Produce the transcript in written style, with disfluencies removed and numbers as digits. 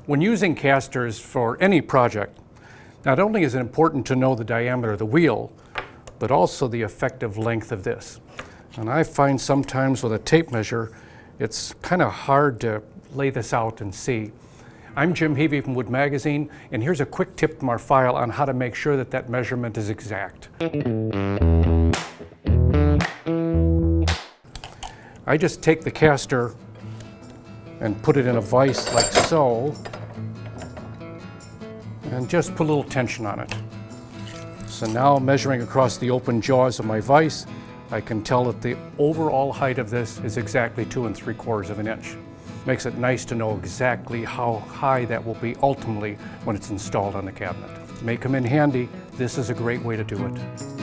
When using casters for any project, not only is it important to know the diameter of the wheel, but also the effective length of this. And I find sometimes with a tape measure, it's kind of hard to lay this out and see. I'm Jim Heavey from Wood Magazine, and here's a quick tip from our file on how to make sure that that measurement is exact. I just take the caster and put it in a vise like so, and just put a little tension on it. So now measuring across the open jaws of my vise, I can tell that the overall height of this is exactly 2 3/4 inches. Makes it nice to know exactly how high that will be ultimately when it's installed on the cabinet. May come in handy. This is a great way to do it.